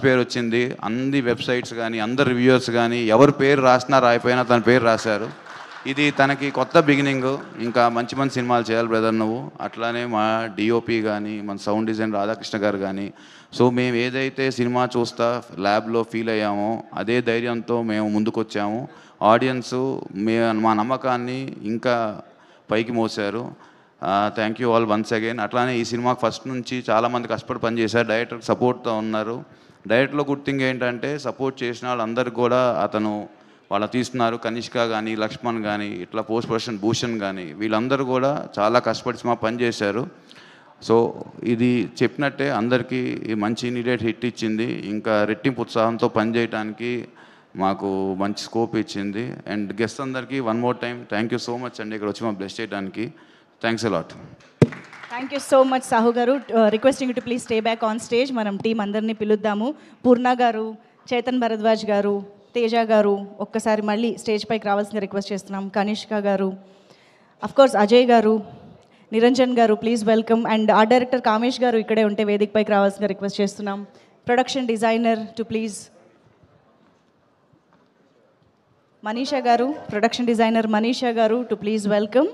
పేరు వచ్చింది. అన్ని వెబ్సైట్స్ కానీ అందరు రివ్యూవర్స్ కానీ ఎవరి పేరు రాసినా రాయిపోయినా తన పేరు రాశారు. ఇది తనకి కొత్త బిగినింగ్. ఇంకా మంచి మంచి సినిమాలు చేయాలి బ్రదర్ నువ్వు. అట్లానే మా డిఓపి కానీ మన సౌండ్ డిజైన్ రాధాకృష్ణ గారు కానీ. సో మేము ఏదైతే సినిమా చూస్తా ల్యాబ్లో ఫీల్ అయ్యామో అదే ధైర్యంతో మేము ముందుకు వచ్చాము. ఆడియన్స్ మా నమ్మకాన్ని ఇంకా పైకి మోసారు. Thank you all once again. అట్లానే ఈ సినిమాకి ఫస్ట్ నుంచి చాలామంది కష్టపడి పనిచేశారు. డైరెక్టర్కి సపోర్ట్తో ఉన్నారు. డైరెక్టర్లో గుడ్ థింగ్ ఏంటంటే సపోర్ట్ చేసిన వాళ్ళందరికీ కూడా అతను వాళ్ళు తీస్తున్నారు. కనిష్క కానీ లక్ష్మణ్ కానీ ఇట్లా పోస్ట్ ప్రొడక్షన్ భూషణ్ కానీ వీళ్ళందరూ కూడా చాలా కష్టపడి సినిమా పనిచేశారు. సో ఇది చెప్పినట్టే అందరికీ మంచి ఇమీడియట్ హిట్ ఇచ్చింది. ఇంకా రెట్టింపు ఉత్సాహంతో పనిచేయడానికి మాకు మంచి స్కోప్ ఇచ్చింది. అండ్ గెస్ట్ అందరికీ one more time thank you so much అండి ఇక్కడ వచ్చి మా బ్లెస్ చేయడానికి. Thanks a lot. Thank you so much Sahu garu. Requesting to please stay back on stage. మనం టీం అందరినీ పిలుద్దాము. పూర్ణ గారు, చేతన్ భరద్వాజ్ గారు, తేజ గారు ఒక్కసారి మళ్ళీ స్టేజ్ పైకి రావాల్సిందిగా రిక్వెస్ట్ చేస్తున్నాం. కనిష్క గారు, అఫ్కోర్స్ అజయ్ గారు, నిరంజన్ గారు please welcome. And art director Kamesh గారు ఇక్కడే ఉంటే వేదిక పైకి రావాల్సిందిగా రిక్వెస్ట్ చేస్తున్నాం. Production designer to please Manisha గారు, ప్రొడక్షన్ డిజైనర్ మనీషా గారు టు ప్లీజ్ వెల్కమ్.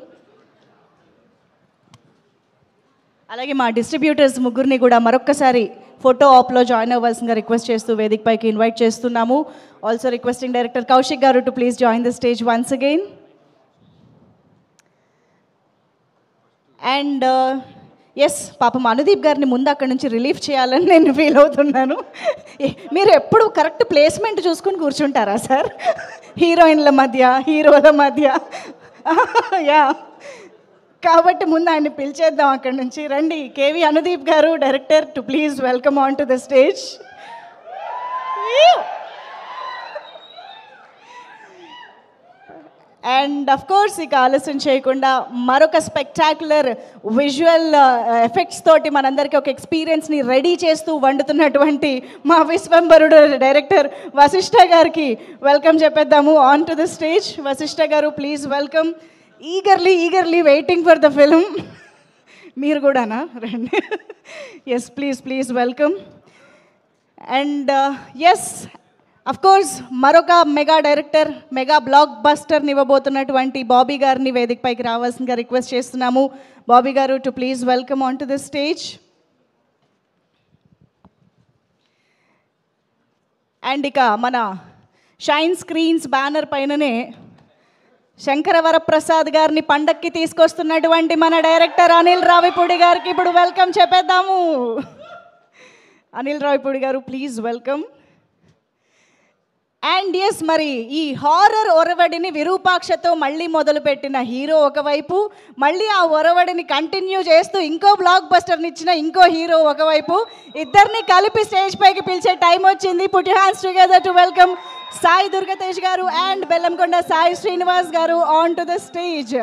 అలాగే మా డిస్ట్రిబ్యూటర్స్ ముగ్గురిని కూడా మరొక్కసారి ఫోటో ఆప్లో జాయిన్ అవ్వాల్సిందిగా రిక్వెస్ట్ చేస్తూ వేదిక పైకి ఇన్వైట్ చేస్తున్నాము. Also requesting director Kaushik garu to please join the stage once again. And yes, పాపం అనుదీప్ గారిని ముందు అక్కడి నుంచి రిలీఫ్ చేయాలని నేను ఫీల్ అవుతున్నాను. మీరు ఎప్పుడు కరెక్ట్ ప్లేస్మెంట్ చూసుకొని కూర్చుంటారా సార్? హీరోయిన్ల మధ్య, హీరోల మధ్య. యా, కాబట్టి ముందు ఆయన్ని పిలిచేద్దాం అక్కడి నుంచి. రండి కేవి అనుదీప్ గారు, director, to please welcome on to the stage. And of course ఇక ఆలస్యం చేయకుండా మరొక స్పెక్టాక్యులర్ విజువల్ ఎఫెక్ట్స్ తోటి మనందరికీ ఒక ఎక్స్పీరియన్స్ని రెడీ చేస్తూ వండుతున్నటువంటి మా విశ్వంబరుడు డైరెక్టర్ వశిష్ఠ గారికి వెల్కమ్ చెప్పేద్దాము on to the stage. Vassishta garu please welcome. Eagerly waiting for the film. మీరు కూడానా? రండి. Yes please welcome. And yes of course మరొక మెగా డైరెక్టర్, మెగా బ్లాక్ బస్టర్ని ఇవ్వబోతున్నటువంటి బాబీ గారిని వేదిక పైకి రావాల్సిందిగా రిక్వెస్ట్ చేస్తున్నాము. Bobby garu to please welcome on to the stage. And ఇక మన షైన్ స్క్రీన్స్ బ్యానర్ పైననే శంకరవరప్రసాద్ గారిని పండక్కి తీసుకొస్తున్నటువంటి మన డైరెక్టర్ అనిల్ రావిపూడి గారికి ఇప్పుడు వెల్కమ్ చెప్పేద్దాము. అనిల్ రావిపూడి గారు ప్లీజ్ వెల్కమ్. అండ్ ఎస్, మరి ఈ హారర్ ఒరవడిని విరూపాక్షతో మళ్ళీ మొదలుపెట్టిన హీరో ఒకవైపు, మళ్ళీ ఆ ఒరవడిని కంటిన్యూ చేస్తూ ఇంకో బ్లాక్ బస్టర్ని ఇచ్చిన ఇంకో హీరో ఒకవైపు, ఇద్దరిని కలిపి స్టేజ్ పైకి పిలిచే టైం వచ్చింది. Put your hands together to welcome Sai Durgatej గారు అండ్ బెల్లంకొండ సాయి శ్రీనివాస్ గారు ఆన్ టు ద స్టేజ్.